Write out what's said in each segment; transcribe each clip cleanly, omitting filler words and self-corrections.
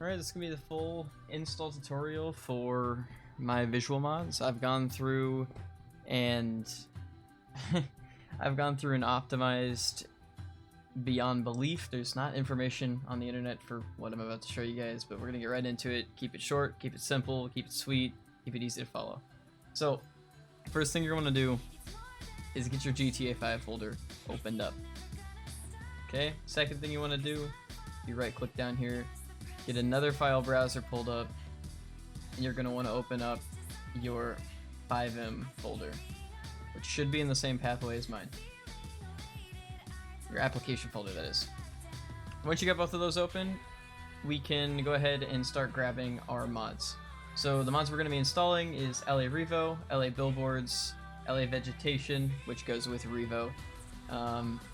Alright, this is going to be the full install tutorial for my visual mods. I've gone through and optimized beyond belief. There's not information on the internet for what I'm about to show you guys, but we're going to get right into it. Keep it short, keep it simple, keep it sweet, keep it easy to follow. So, first thing you're going to do is get your GTA 5 folder opened up. Okay, second thing you want to do, you right click down here, get another file browser pulled up, and you're going to want to open up your FiveM folder, which should be in the same pathway as mine. Your application folder, that is. Once you got both of those open, we can go ahead and start grabbing our mods. So the mods we're going to be installing is LA Revo, LA Billboards, LA Vegetation, which goes with Revo,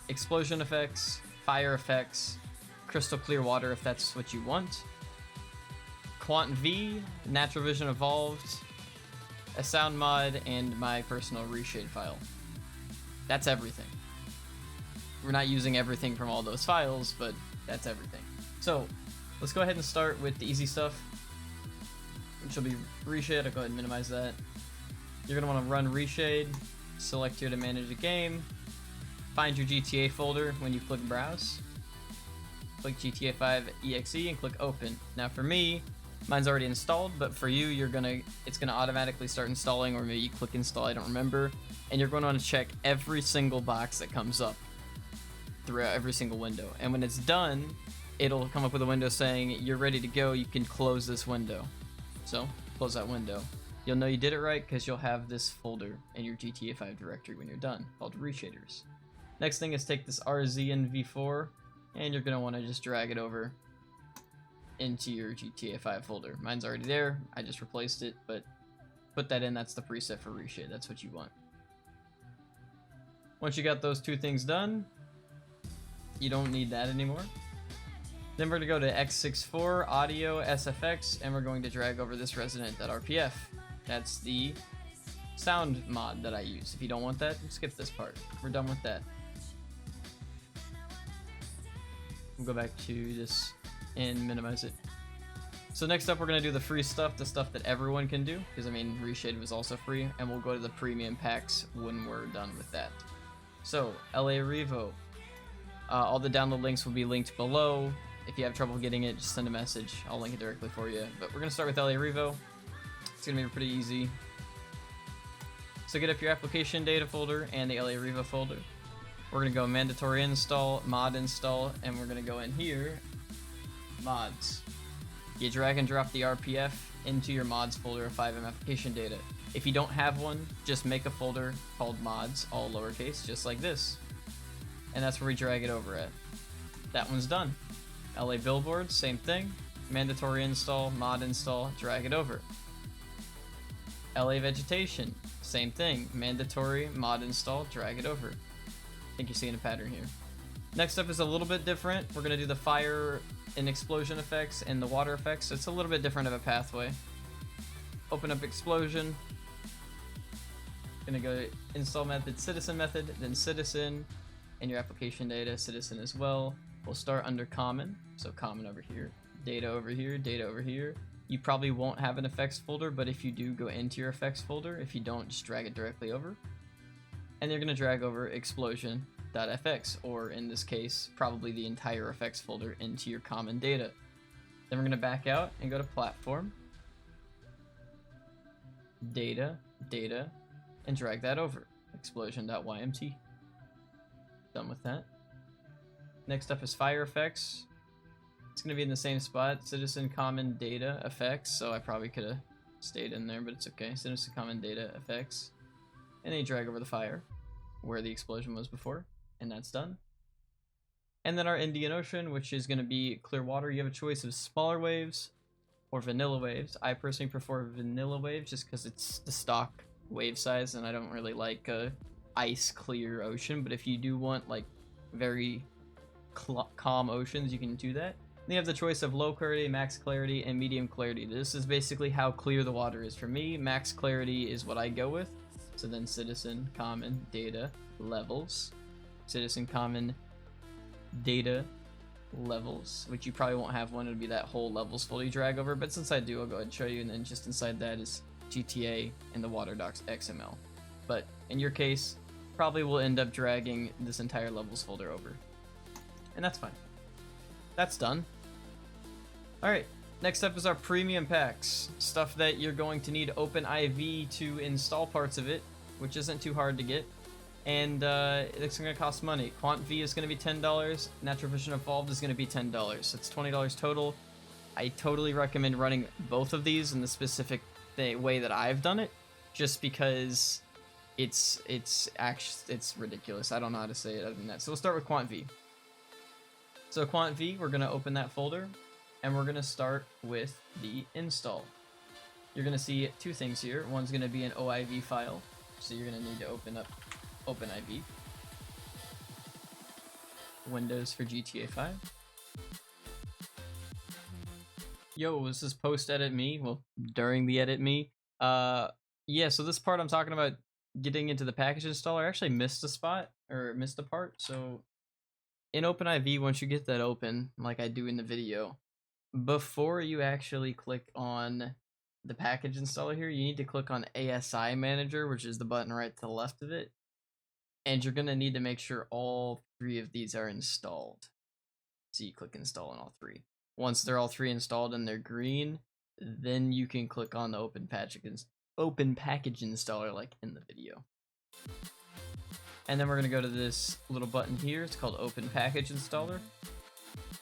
explosion effects, fire effects, crystal clear water if that's what you want, QuantV, Natural Vision Evolved, a sound mod, and my personal Reshade file. That's everything. We're not using everything from all those files, but that's everything. So let's go ahead and start with the easy stuff, which will be Reshade. I'll go ahead and minimize that. You're going to want to run Reshade, select here to manage the game, find your GTA folder when you click browse, click GTA 5 EXE and click open. Now for me, mine's already installed, but for you, it's gonna automatically start installing, or maybe you click install, I don't remember, and you're going to want to check every single box that comes up throughout every single window. And when it's done, it'll come up with a window saying you're ready to go, you can close this window. So close that window. You'll know you did it right because you'll have this folder in your GTA 5 directory when you're done, called Reshaders. Next thing is take this RZNV4, and you're going to want to just drag it over into your GTA 5 folder. Mine's already there, I just replaced it, but put that in, that's the preset for Reshade, that's what you want. Once you got those two things done, you don't need that anymore. Then we're going to go to X64, Audio, SFX, and we're going to drag over this resident.rpf. That's the sound mod that I use. If you don't want that, skip this part. We're done with that. We'll go back to this and minimize it. So next up, we're going to do the free stuff, the stuff that everyone can do, because I mean, Reshade was also free, and we'll go to the premium packs when we're done with that. So, LA Revo. All the download links will be linked below. If you have trouble getting it, just send a message. I'll link it directly for you. But we're going to start with LA Revo. It's going to be pretty easy. So get up your application data folder and the LA Revo folder. We're going to go mandatory install, mod install, and we're going to go in here, mods. You drag and drop the RPF into your mods folder of FiveM application data. If you don't have one, just make a folder called mods, all lowercase, just like this. And that's where we drag it over at. That one's done. LA Billboards, same thing. Mandatory install, mod install, drag it over. LA Vegetation, same thing. Mandatory, mod install, drag it over. I think you're seeing a pattern here. Next up is a little bit different. We're going to do the fire and explosion effects and the water effects. So it's a little bit different of a pathway. Open up explosion. Going to go to install method, citizen method, then citizen, and your application data, citizen as well. We'll start under common. So common over here, data over here, data over here. You probably won't have an effects folder, but if you do, go into your effects folder. If you don't, just drag it directly over. And you're going to drag over explosion.fx, or in this case, probably the entire effects folder into your common data. Then we're going to back out and go to platform, data, data, and drag that over, explosion.ymt. Done with that. Next up is fire effects. It's going to be in the same spot, citizen common data effects, so I probably could have stayed in there, but it's okay. Citizen common data effects. And then you drag over the fire, where the explosion was before, and that's done. And then our Indian Ocean, which is going to be clear water. You have a choice of smaller waves or vanilla waves. I personally prefer vanilla waves just because it's the stock wave size, and I don't really like ice clear ocean, but if you do want like very calm oceans, you can do that. Then you have the choice of low clarity, max clarity, and medium clarity. This is basically how clear the water is. For me, max clarity is what I go with. So then citizen common data levels, citizen common data levels, which you probably won't have one. It'll be that whole levels folder you drag over, but since I do, I'll go ahead and show you, and then just inside that is GTA and the water docs XML. But in your case, probably will end up dragging this entire levels folder over, and that's fine. That's done. Alright, next up is our premium packs, stuff that you're going to need OpenIV to install parts of it, which isn't too hard to get. And it's going to cost money. QuantV is going to be $10. Natural Vision Evolved is going to be $10. So it's $20 total. I totally recommend running both of these in the specific way that I've done it, just because it's ridiculous. I don't know how to say it other than that. So we'll start with QuantV. So QuantV, we're going to open that folder, and we're going to start with the install. You're going to see two things here. One's going to be an OIV file, so you're going to need to open up OpenIV, Windows for GTA 5. Yo, this is post edit me, well, during the edit me. Yeah, so this part I'm talking about getting into the package installer, I actually missed a spot, or missed a part. So in OpenIV, once you get that open, like I do in the video, before you actually click on the package installer here, you need to click on ASI Manager, which is the button right to the left of it. And you're going to need to make sure all three of these are installed. So you click install on all three. Once they're all three installed and they're green, then you can click on the open package installer like in the video. And then we're going to go to this little button here. It's called Open Package Installer.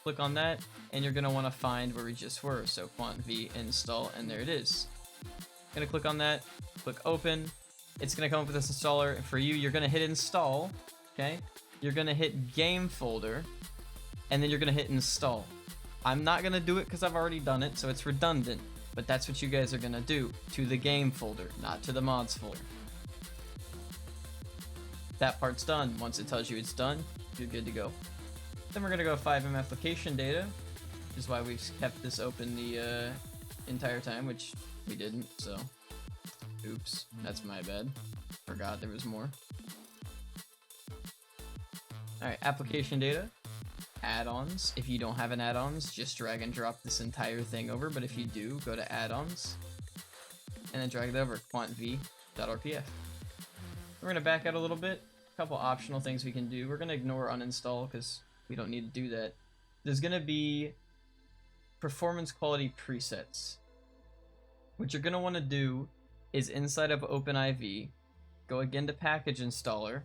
Click on that, and you're going to want to find where we just were. So QuantV Install, and there it is. Going to click on that, click Open. It's going to come up with this installer. For you, you're going to hit install, okay? You're going to hit game folder, and then you're going to hit install. I'm not going to do it because I've already done it, so it's redundant, but that's what you guys are going to do, to the game folder, not to the mods folder. That part's done. Once it tells you it's done, you're good to go. Then we're going to go FiveM application data, which is why we've kept this open the entire time, which we didn't, so... Oops, that's my bad. Forgot there was more. Alright, application data. Add-ons. If you don't have an add-ons, just drag and drop this entire thing over, but if you do, go to add-ons, and then drag it over, QuantV.rpf. We're going to back out a little bit. A couple optional things we can do. We're going to ignore uninstall, because we don't need to do that. There's going to be performance quality presets. What you're going to want to do is inside of OpenIV, go again to package installer,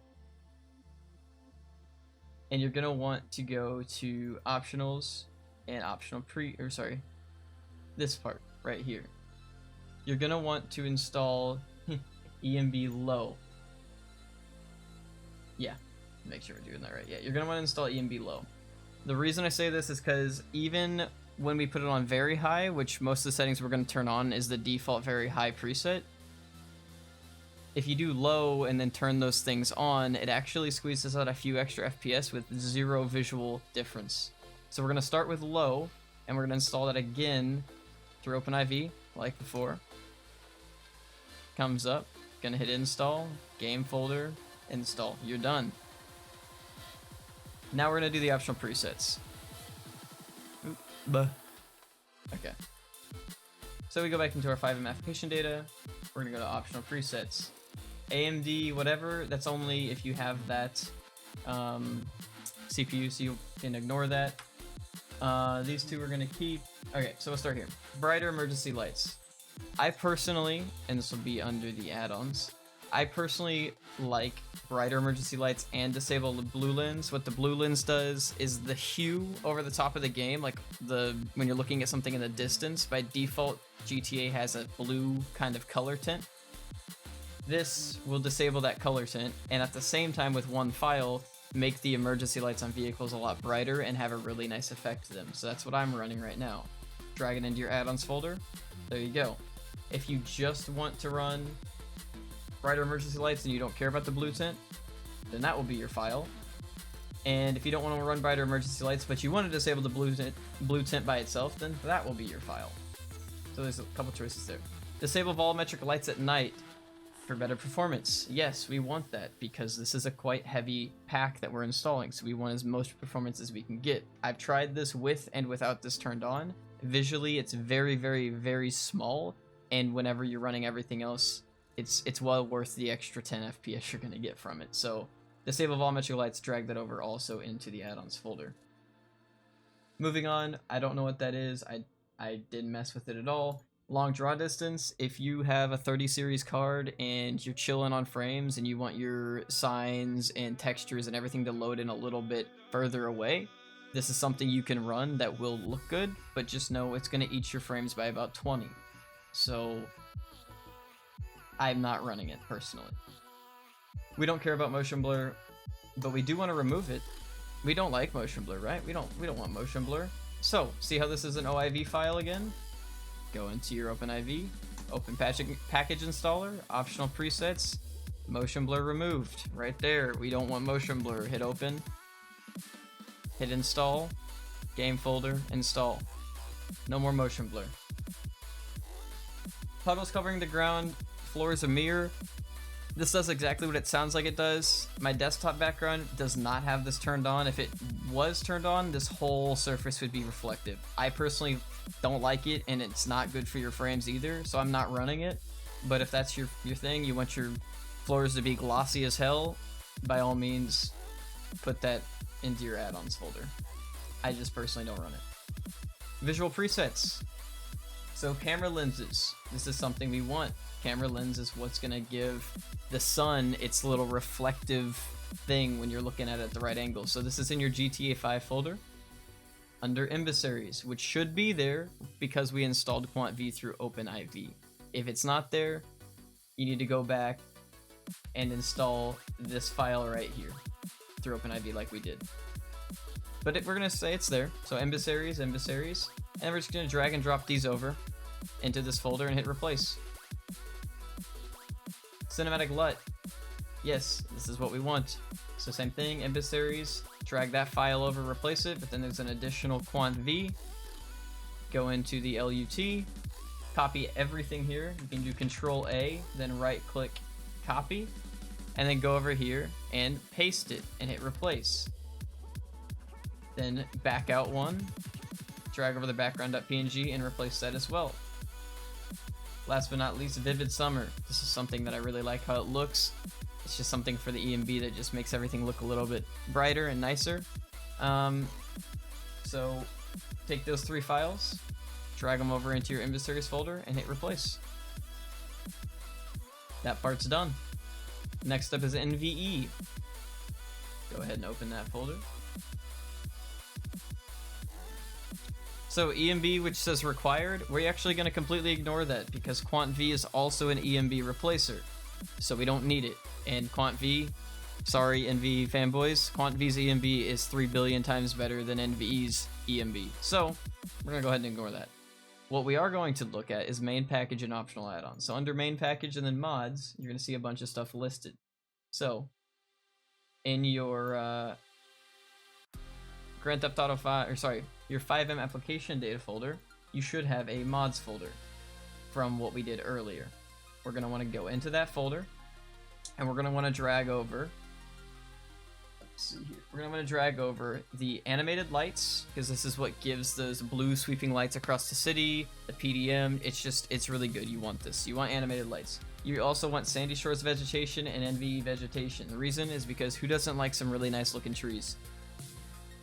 and you're gonna want to go to optionals and optional this part right here. You're gonna want to install ENB low. Yeah, make sure we're doing that right. Yeah, you're gonna want to install ENB low. The reason I say this is because even when we put it on very high, which most of the settings we're gonna turn on is the default very high preset, if you do low and then turn those things on, it actually squeezes out a few extra FPS with zero visual difference. So we're going to start with low, and we're going to install that again through OpenIV, like before. Comes up, going to hit install, game folder, install. You're done. Now we're going to do the optional presets. Okay. So we go back into our FiveM application data. We're going to go to optional presets. AMD, whatever, that's only if you have that CPU, so you can ignore that. These two we're going to keep. Okay, so we'll start here. Brighter emergency lights. I personally, and this will be under the add-ons, I personally like brighter emergency lights and disable the blue lens. What the blue lens does is the hue over the top of the game, like when you're looking at something in the distance, by default GTA has a blue kind of color tint. This will disable that color tint, and at the same time with one file, make the emergency lights on vehicles a lot brighter and have a really nice effect to them. So that's what I'm running right now. Drag it into your add-ons folder. There you go. If you just want to run brighter emergency lights and you don't care about the blue tint, then that will be your file. And if you don't want to run brighter emergency lights, but you want to disable the blue tint by itself, then that will be your file. So there's a couple choices there. Disable volumetric lights at night. for better performance. Yes, we want that because this is a quite heavy pack that we're installing, so we want as much performance as we can get. I've tried this with and without this turned on. Visually, it's very, very, very small, and whenever you're running everything else, it's well worth the extra 10 FPS you're going to get from it. So disable volumetric lights, drag that over also into the add-ons folder. Moving on, I don't know what that is. I didn't mess with it at all. Long draw distance, if you have a 30 series card and you're chilling on frames and you want your signs and textures and everything to load in a little bit further away, this is something you can run that will look good, but just know it's going to eat your frames by about 20. So I'm not running it personally. We don't care about motion blur, but we do want to remove it. We don't like motion blur, right? We don't want motion blur. So see how this is an OIV file again? Go into your OpenIV, open package installer, optional presets, motion blur removed, right there. We don't want motion blur. Hit open, hit install, game folder, install. No more motion blur. Puddles covering the ground, floor is a mirror. This does exactly what it sounds like it does. My desktop background does not have this turned on. If it was turned on, this whole surface would be reflective. I personally don't like it, and it's not good for your frames either, so I'm not running it. But if that's your thing, you want your floors to be glossy as hell, by all means, put that into your add-ons folder. I just personally don't run it. Visual presets. So camera lenses. This is something we want. Camera lens is what's going to give the sun its little reflective thing when you're looking at it at the right angle. So this is in your GTA 5 folder under emissaries, which should be there because we installed QuantV through OpenIV. If it's not there, you need to go back and install this file right here through OpenIV like we did. But we're going to say it's there. So emissaries, and we're just going to drag and drop these over into this folder and hit replace. Cinematic LUT. Yes, this is what we want. So same thing, emissaries, drag that file over, replace it, but then there's an additional QuantV. Go into the LUT, copy everything here. You can do Control A, then right click copy, and then go over here and paste it and hit replace. Then back out one, drag over the background.png and replace that as well. Last but not least, Vivid Summer. This is something that I really like how it looks. It's just something for the EMB that just makes everything look a little bit brighter and nicer. So take those three files, drag them over into your emissaries folder, and hit replace. That part's done. Next up is NVE. Go ahead and open that folder. So EMB, which says required, we're actually going to completely ignore that because QuantV is also an EMB replacer. So we don't need it. And QuantV, sorry NVE fanboys, QuantV's EMB is 3 billion times better than NVE's EMB. So we're going to go ahead and ignore that. What we are going to look at is main package and optional add-ons. So under main package and then mods, you're going to see a bunch of stuff listed. So in your Grand Theft Auto 5, or sorry, your FiveM application data folder, you should have a mods folder from what we did earlier. We're going to want to go into that folder, and we're going to want to drag over, let's see here, we're going to want to drag over the animated lights, because this is what gives those blue sweeping lights across the city, the PDM, it's really good. You want this. You want animated lights. You also want Sandy Shores Vegetation and NVE Vegetation. The reason is because who doesn't like some really nice looking trees?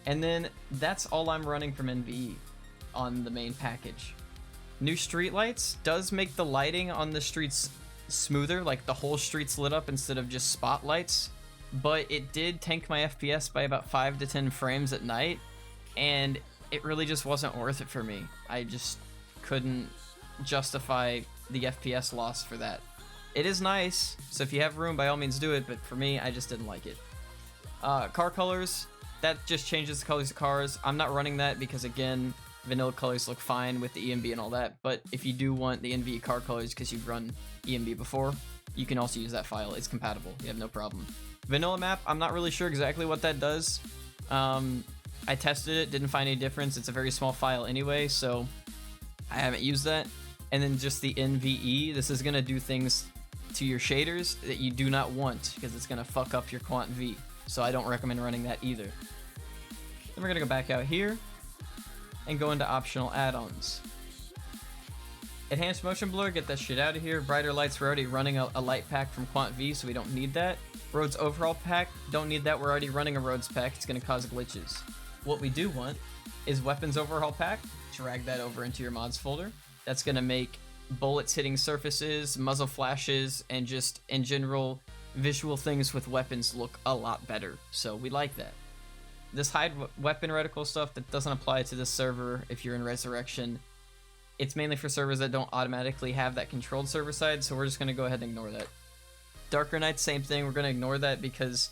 And then that's all I'm running from NVE on the main package. New street lights does make the lighting on the streets smoother, like the whole street's lit up instead of just spotlights, but it did tank my FPS by about 5 to 10 frames at night, and it really just wasn't worth it for me. I just couldn't justify the FPS loss for that. It is nice, so if you have room, by all means do it, but for me, I just didn't like it. Car colors, that just changes the colors of cars. I'm not running that because, again, vanilla colors look fine with the EMB and all that, but if you do want the NVE car colors because you've run EMB before, you can also use that file. It's compatible. You have no problem. Vanilla map, I'm not really sure exactly what that does. I tested it, didn't find any difference. It's a very small file anyway, so I haven't used that. And then just the NVE, this is going to do things to your shaders that you do not want because it's going to fuck up your QuantV. So I don't recommend running that either. Then we're going to go back out here and go into optional add-ons. Enhanced motion blur, get that shit out of here. Brighter lights, we're already running a light pack from QuantV, so we don't need that. Roads Overhaul pack, don't need that, we're already running a roads pack, it's going to cause glitches. What we do want is weapons overhaul pack, drag that over into your mods folder. That's going to make bullets hitting surfaces, muzzle flashes, and just in general visual things with weapons look a lot better, so we like that. This hide weapon reticle stuff, that doesn't apply to this server if you're in Resurrection. It's mainly for servers that don't automatically have that controlled server side, so we're just going to go ahead and ignore that. Darker nights, same thing, we're going to ignore that because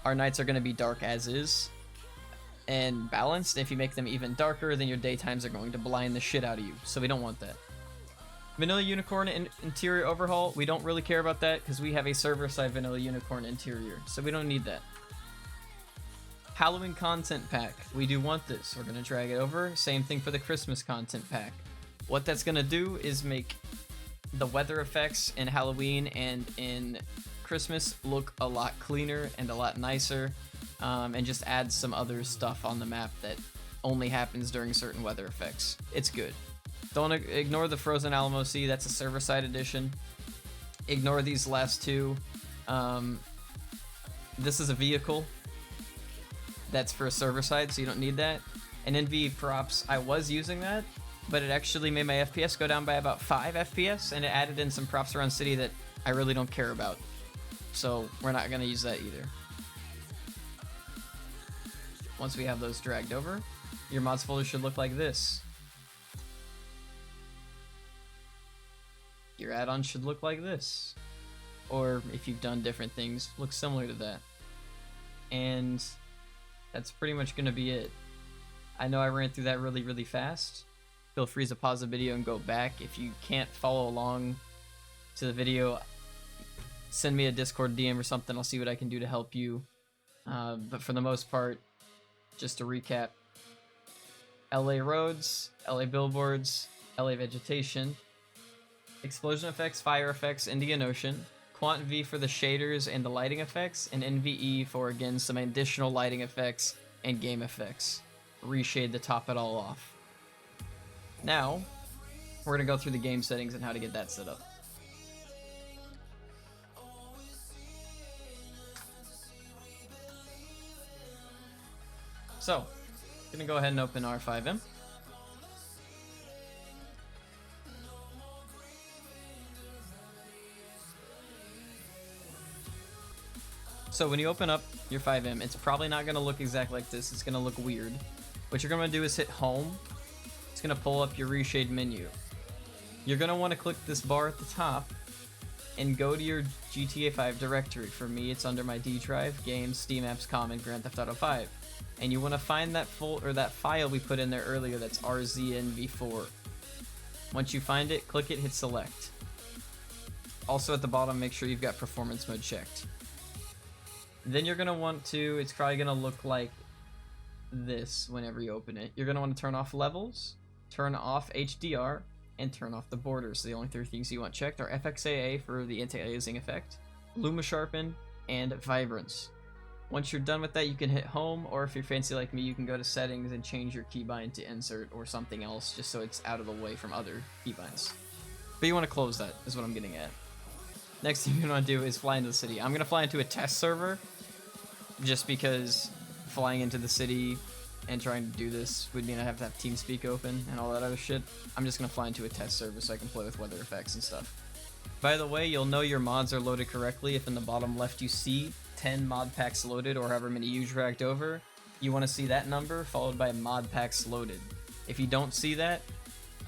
our nights are going to be dark as is and balanced. If you make them even darker, then your daytimes are going to blind the shit out of you, so we don't want that. Vanilla Unicorn interior overhaul, we don't really care about that because we have a server side Vanilla Unicorn interior, so we don't need that. Halloween content pack, we do want this, we're going to drag it over. Same thing for the Christmas content pack. What that's going to do is make the weather effects in Halloween and in Christmas look a lot cleaner and a lot nicer, and just add some other stuff on the map that only happens during certain weather effects. It's good. Don't ignore the Frozen Alamo Sea, that's a server-side edition. Ignore these last two. This is a vehicle. That's for a server side, so you don't need that. And NVE props, I was using that, but it actually made my FPS go down by about 5 FPS, and it added in some props around city that I really don't care about. So we're not going to use that either. Once we have those dragged over, your mods folder should look like this. Your add-on should look like this. Or if you've done different things, look similar to that. And that's pretty much going to be it. I know I ran through that really, really fast. Feel free to pause the video and go back. If you can't follow along to the video, send me a Discord DM or something. I'll see what I can do to help you. But for the most part, just to recap, LA roads, LA billboards, LA vegetation, explosion effects, fire effects, Indian Ocean, QuantV for the shaders and the lighting effects, and NVE for, again, some additional lighting effects and game effects. Reshade to top it all off. Now, we're going to go through the game settings and how to get that set up. So, going to go ahead and open our FiveM. So when you open up your FiveM, it's probably not going to look exactly like this. It's going to look weird. What you're going to do is hit Home. It's going to pull up your Reshade menu. You're going to want to click this bar at the top and go to your GTA 5 directory. For me, it's under my D drive, Games, Steam Apps, Common, Grand Theft Auto 5. And you want to find that that file we put in there earlier, that's RZNV4. Once you find it, click it, hit Select. Also at the bottom, make sure you've got Performance Mode checked. Then you're going to want to, it's probably going to look like this whenever you open it. You're going to want to turn off levels, turn off HDR, and turn off the borders. So the only three things you want checked are FXAA for the anti-aliasing effect, Luma Sharpen, and Vibrance. Once you're done with that, you can hit Home, or if you're fancy like me, you can go to Settings and change your keybind to Insert or something else, just so it's out of the way from other keybinds. But you want to close that, is what I'm getting at. Next thing you want to do is fly into the city. I'm going to fly into a test server, just because flying into the city and trying to do this would mean I have to have TeamSpeak open and all that other shit. I'm just going to fly into a test server so I can play with weather effects and stuff. By the way, you'll know your mods are loaded correctly if in the bottom left you see 10 mod packs loaded, or however many you dragged over. You want to see that number followed by mod packs loaded. If you don't see that,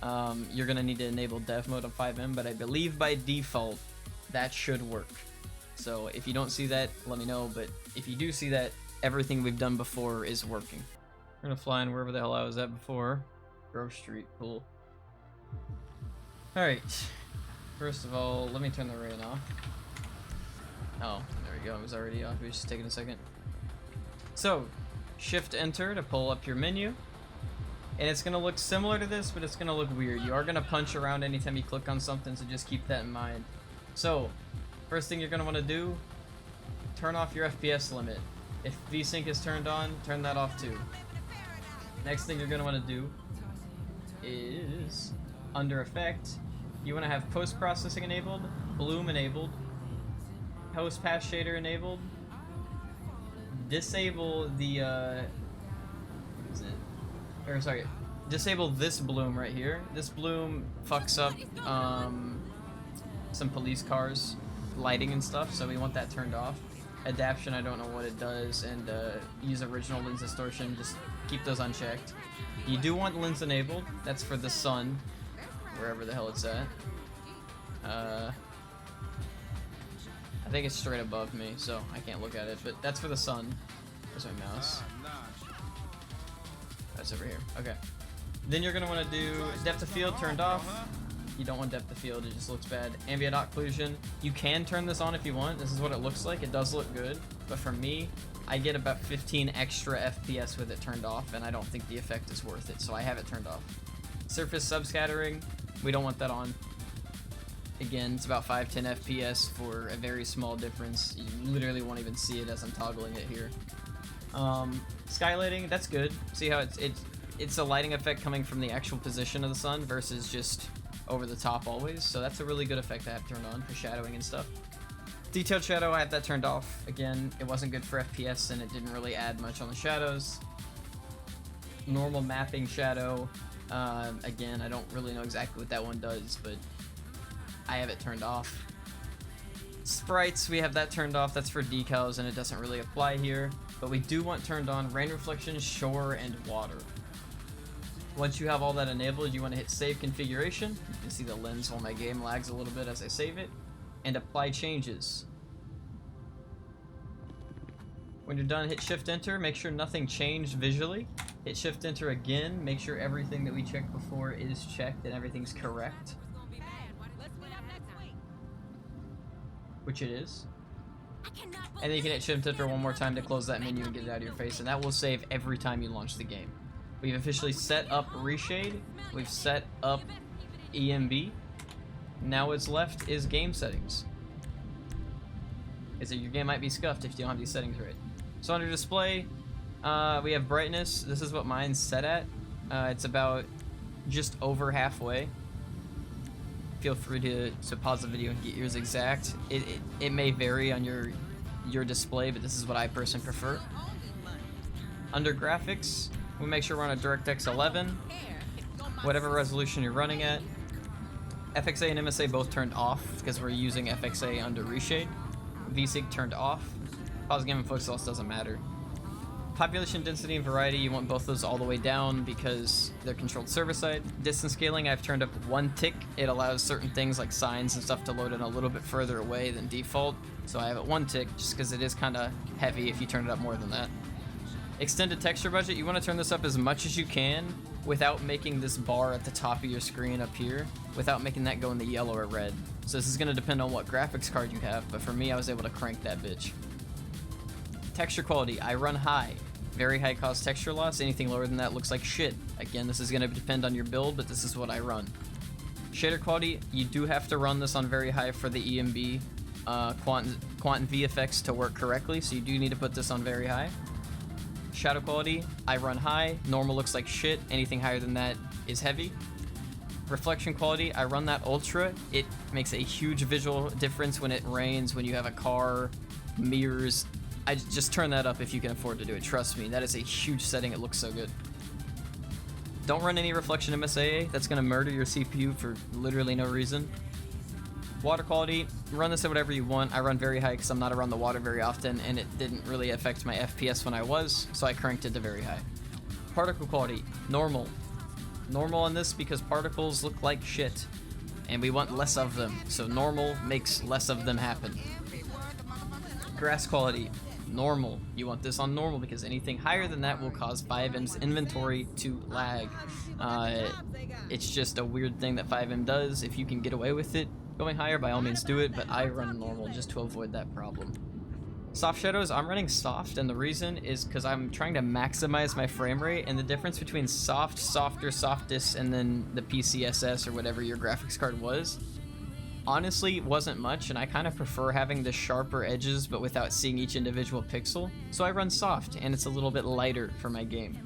you're going to need to enable dev mode on FiveM, but I believe by default that should work. So if you don't see that, let me know, but if you do see that, everything we've done before is working. We're gonna fly in wherever the hell I was at before. Grove Street, cool. Alright, first of all, let me turn the rain off. Oh, there we go, it was already off, it was just taking a second. So, Shift Enter to pull up your menu. And it's gonna look similar to this, but it's gonna look weird. You are gonna punch around anytime you click on something, so just keep that in mind. So, First thing you're going to want to do, turn off your FPS limit. If VSync is turned on, turn that off too. Next thing you're going to want to do is, under Effect, you want to have Post-Processing enabled, Bloom enabled, Post-Pass Shader enabled, disable the, disable this bloom right here. This bloom fucks up some police cars, lighting and stuff, so we want that turned off. Adaption, I don't know what it does, and use original lens distortion, just keep those unchecked. You do want lens enabled, that's for the sun, wherever the hell it's at. I think it's straight above me, so I can't look at it, but that's for the sun. There's my mouse. That's over here. Okay. Then you're going to want to do depth of field turned off. You don't want depth of field, it just looks bad. Ambient occlusion. You can turn this on if you want. This is what it looks like. It does look good. But for me, I get about 15 extra FPS with it turned off, and I don't think the effect is worth it, so I have it turned off. Surface subscattering. We don't want that on. Again, it's about 5-10 FPS for a very small difference. You literally won't even see it as I'm toggling it here. Skylighting, that's good. See how it's a lighting effect coming from the actual position of the sun versus just over the top always. So that's a really good effect I have turned on for shadowing and stuff. Detailed shadow, I have that turned off. Again, it wasn't good for FPS and it didn't really add much on the shadows. Normal mapping shadow, again, I don't really know exactly what that one does, but I have it turned off. Sprites, we have that turned off. That's for decals and it doesn't really apply here. But we do want turned on rain reflection, shore, and water. Once you have all that enabled, you want to hit Save Configuration. You can see the lens while my game lags a little bit as I save it. And apply changes. When you're done, hit Shift Enter. Make sure nothing changed visually. Hit Shift Enter again. Make sure everything that we checked before is checked and everything's correct. Which it is. And then you can hit Shift Enter one more time to close that menu and get it out of your face, and that will save every time you launch the game. We've officially set up Reshade, we've set up EMB, now what's left is game settings. Is that your game might be scuffed if you don't have these settings right. So under display, we have brightness. This is what mine's set at. It's about just over halfway. Feel free to pause the video and get yours exact. It may vary on your display, but this is what I personally prefer. Under graphics, we make sure we're on a DirectX 11, whatever resolution you're running at. FXA and MSA both turned off because we're using FXA under Reshade. VSync turned off. Pause game and focus loss doesn't matter. Population density and variety, you want both those all the way down because they're controlled server side. Distance scaling, I've turned up 1 tick. It allows certain things like signs and stuff to load in a little bit further away than default. So I have it 1 tick just because it is kind of heavy if you turn it up more than that. Extended texture budget, you want to turn this up as much as you can without making this bar at the top of your screen up here, without making that go in the yellow or red. So this is going to depend on what graphics card you have, but for me I was able to crank that bitch. Texture quality, I run high. Very high cost texture loss, anything lower than that looks like shit. Again, this is going to depend on your build, but this is what I run. Shader quality, you do have to run this on very high for the EMB QuantV effects to work correctly, so you do need to put this on very high. Shadow quality, I run high, normal looks like shit, anything higher than that is heavy. Reflection quality, I run that ultra. It makes a huge visual difference when it rains, when you have a car, mirrors. I just turn that up if you can afford to do it. Trust me, that is a huge setting. It looks so good. Don't run any reflection MSAA. That's going to murder your CPU for literally no reason. Water quality, run this at whatever you want. I run very high because I'm not around the water very often, and it didn't really affect my FPS when I was, so I cranked it to very high. Particle quality, normal. Normal on this because particles look like shit, and we want less of them, so normal makes less of them happen. Grass quality, normal. You want this on normal because anything higher than that will cause FiveM's inventory to lag. It's just a weird thing that FiveM does. If you can get away with it going higher, by all means do it, but I run normal just to avoid that problem. Soft shadows, I'm running soft, and the reason is because I'm trying to maximize my frame rate, and the difference between soft, softer, softest, and then the PCSS or whatever your graphics card was, honestly wasn't much, and I kind of prefer having the sharper edges but without seeing each individual pixel, so I run soft, and it's a little bit lighter for my game.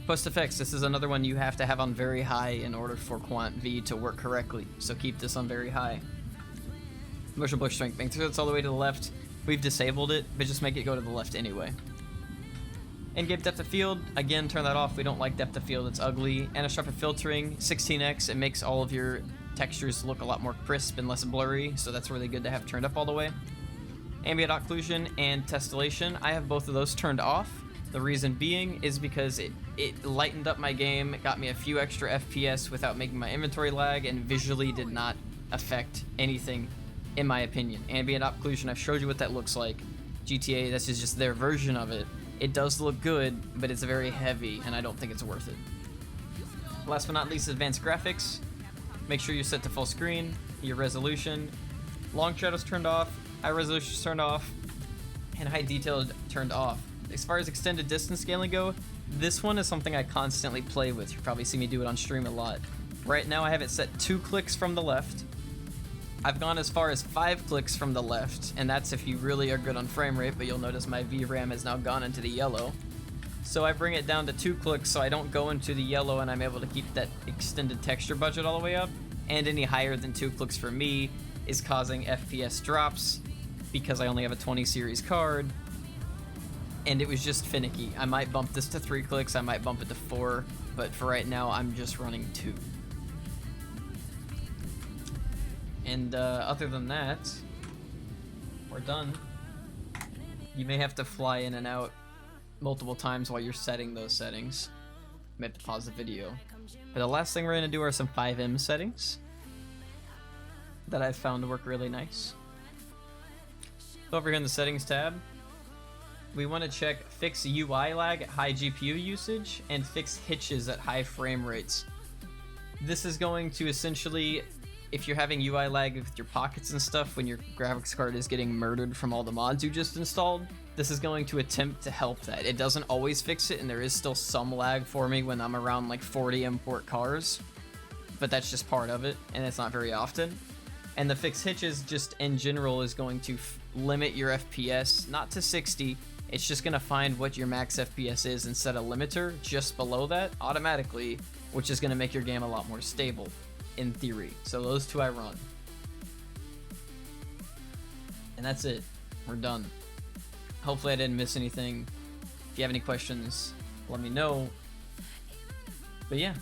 Post effects, this is another one you have to have on very high in order for QuantV to work correctly, so keep this on very high. Motion blur strength, make sure it's all the way to the left. We've disabled it, but just make it go to the left anyway. In-game depth of field, again, turn that off. We don't like depth of field, it's ugly. Anisotropic filtering, 16x, it makes all of your textures look a lot more crisp and less blurry, so that's really good to have turned up all the way. Ambient occlusion and tessellation, I have both of those turned off. The reason being is because it lightened up my game, it got me a few extra FPS without making my inventory lag, and visually did not affect anything, in my opinion. Ambient occlusion, I've showed you what that looks like. GTA, this is just their version of it. It does look good, but it's very heavy, and I don't think it's worth it. Last but not least, advanced graphics. Make sure you're set to full screen, your resolution, long shadows turned off, high resolution turned off, and high detail turned off. As far as extended distance scaling go, this one is something I constantly play with. You'll probably see me do it on stream a lot. Right now I have it set 2 clicks from the left. I've gone as far as 5 clicks from the left, and that's if you really are good on frame rate, but you'll notice my VRAM has now gone into the yellow. So I bring it down to 2 clicks so I don't go into the yellow, and I'm able to keep that extended texture budget all the way up. And any higher than 2 clicks for me is causing FPS drops because I only have a 20 series card. And it was just finicky. I might bump this to 3 clicks, I might bump it to 4, but for right now I'm just running 2. And other than that, we're done. You may have to fly in and out multiple times while you're setting those settings. You may have to pause the video. But the last thing we're going to do are some FiveM settings that I've found to work really nice. So over here in the settings tab, we want to check fix UI lag at high GPU usage and fix hitches at high frame rates. This is going to essentially, if you're having UI lag with your pockets and stuff when your graphics card is getting murdered from all the mods you just installed, this is going to attempt to help that. It doesn't always fix it, and there is still some lag for me when I'm around like 40 import cars, but that's just part of it, and it's not very often. And the fix hitches just in general is going to limit your FPS, not to 60, it's just going to find what your max FPS is and set a limiter just below that automatically, which is going to make your game a lot more stable, in theory. So those two I run. And that's it. We're done. Hopefully I didn't miss anything. If you have any questions, let me know. But yeah.